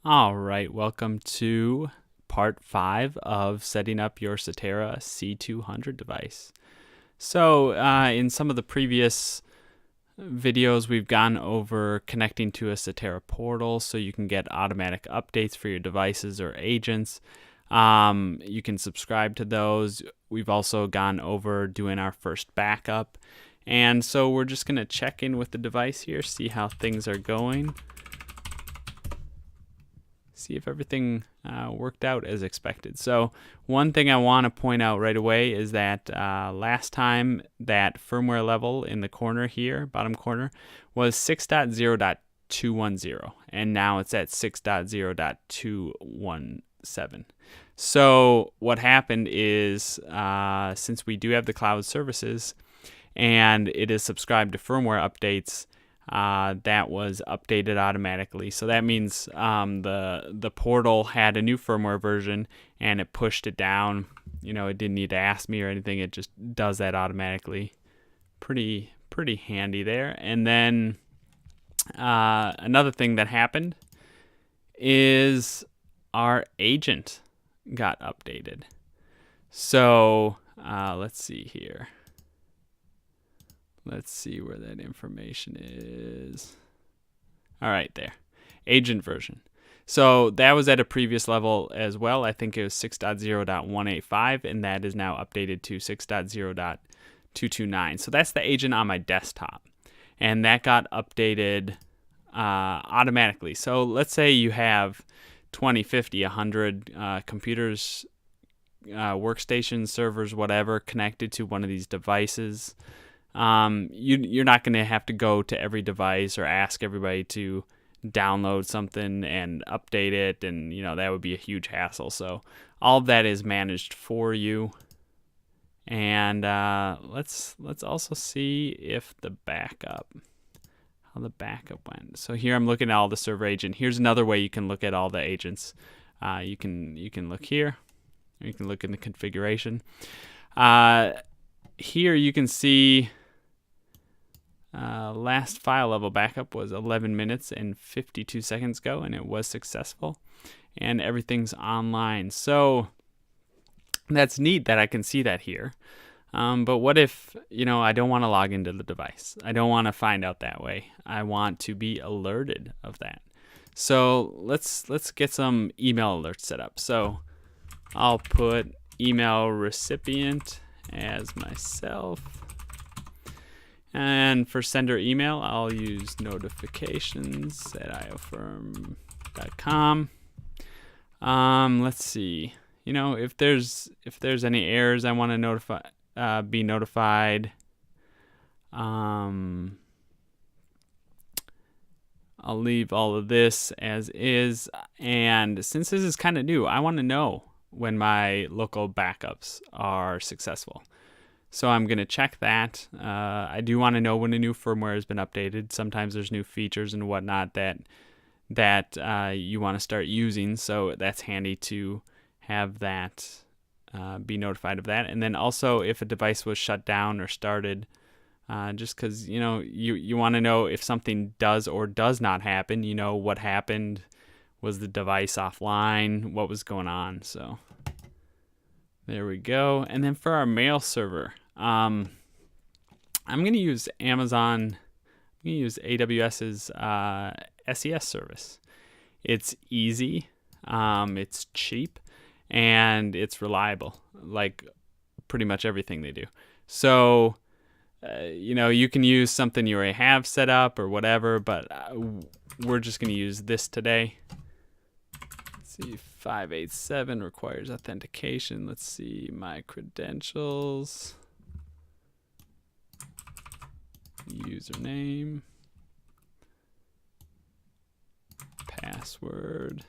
All right, welcome to part 5 of setting up your CTERA C200 device. So in some of the previous videos, we've gone over connecting to a CTERA portal so you can get automatic updates for your devices or agents. You can subscribe to those. We've also gone over doing our first backup. And so we're just going to check in with the device here, see how things are going. See if everything worked out as expected. So one thing I want to point out right away is that last time that firmware level in the corner here, bottom corner, was 6.0.210, and now it's at 6.0.217. So what happened is since we do have the cloud services and it is subscribed to firmware updates, that was updated automatically. So that means the portal had a new firmware version and it pushed it down. You know, it didn't need to ask me or anything. It just does that automatically. Pretty handy there. And then another thing that happened is our agent got updated. So let's see here. Let's see where that information is. All right, there. Agent version. So that was at a previous level as well. I think it was 6.0.185, and that is now updated to 6.0.229. So that's the agent on my desktop. And that got updated automatically. So let's say you have 20, 50, 100 computers, workstations, servers, whatever, connected to one of these devices. You're not going to have to go to every device or ask everybody to download something and update it, and that would be a huge hassle. So all of that is managed for you. And let's also see if how the backup went. So here I'm looking at all the server agent. Here's another way you can look at all the agents. You can look here. You can look in the configuration. Here you can see last file level backup was 11 minutes and 52 seconds ago, and it was successful, and everything's online. So that's neat that I can see that here. But what if I don't want to log into the device? I don't want to find out that way. I want to be alerted of that. So let's get some email alerts set up. So I'll put email recipient as myself. And for sender email, I'll use notifications at IOFirm.com. Let's see. If there's any errors I want to be notified. I'll leave all of this as is. And since this is kind of new, I want to know when my local backups are successful. So I'm going to check that. I do want to know when a new firmware has been updated. Sometimes there's new features and whatnot that you want to start using. So that's handy to have that, be notified of that. And then also if a device was shut down or started, just because, you want to know if something does or does not happen. What happened. Was the device offline? What was going on? So there we go. And then for our mail server, I'm going to use Amazon. I'm going to use AWS's SES service. It's easy, it's cheap, and it's reliable, like pretty much everything they do. So, you can use something you already have set up or whatever, but we're just going to use this today. Let's see, 587 requires authentication. Let's see my credentials. Username. Password.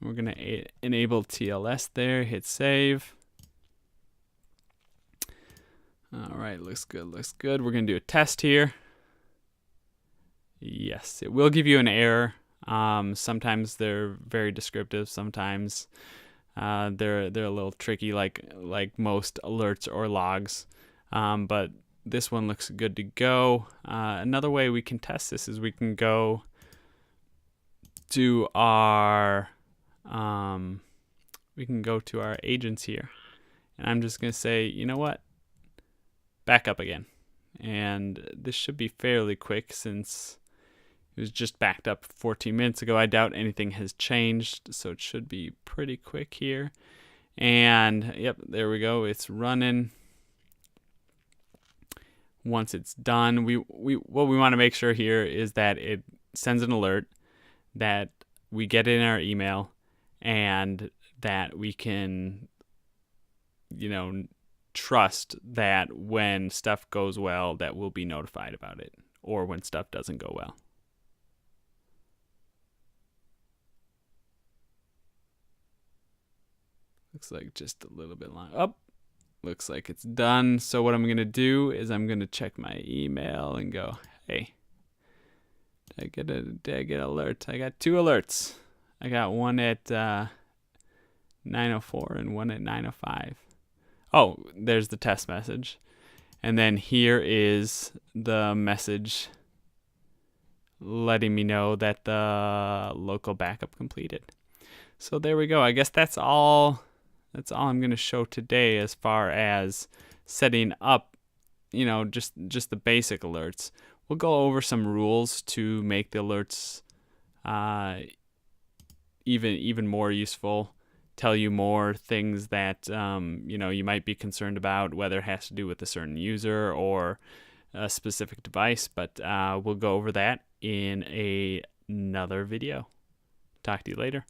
We're going to enable TLS there. Hit save. All right, looks good. We're going to do a test here. Yes, it will give you an error. Sometimes they're very descriptive. Sometimes they're a little tricky, like most alerts or logs. But this one looks good to go. Another way we can test this is we can go to our we can go to our agents here, and I'm just going to say, you know what, back up again. And this should be fairly quick since it was just backed up 14 minutes ago. I doubt anything has changed, so it should be pretty quick here. And yep, there we go. It's running. Once it's done, what we want to make sure here is that it sends an alert, that we get it in our email, and that we can, trust that when stuff goes well, that we'll be notified about it, or when stuff doesn't go well. Looks like just a little bit long. Oh, looks like it's done. So what I'm going to do is I'm going to check my email and go, hey, did I get alert? I got 2 alerts. I got one at 9:04 and one at 9:05. Oh, there's the test message. And then here is the message letting me know that the local backup completed. So there we go. I guess that's all I'm going to show today as far as setting up, just the basic alerts. We'll go over some rules to make the alerts even more useful, tell you more things that you might be concerned about, whether it has to do with a certain user or a specific device. But we'll go over that in another video. Talk to you later.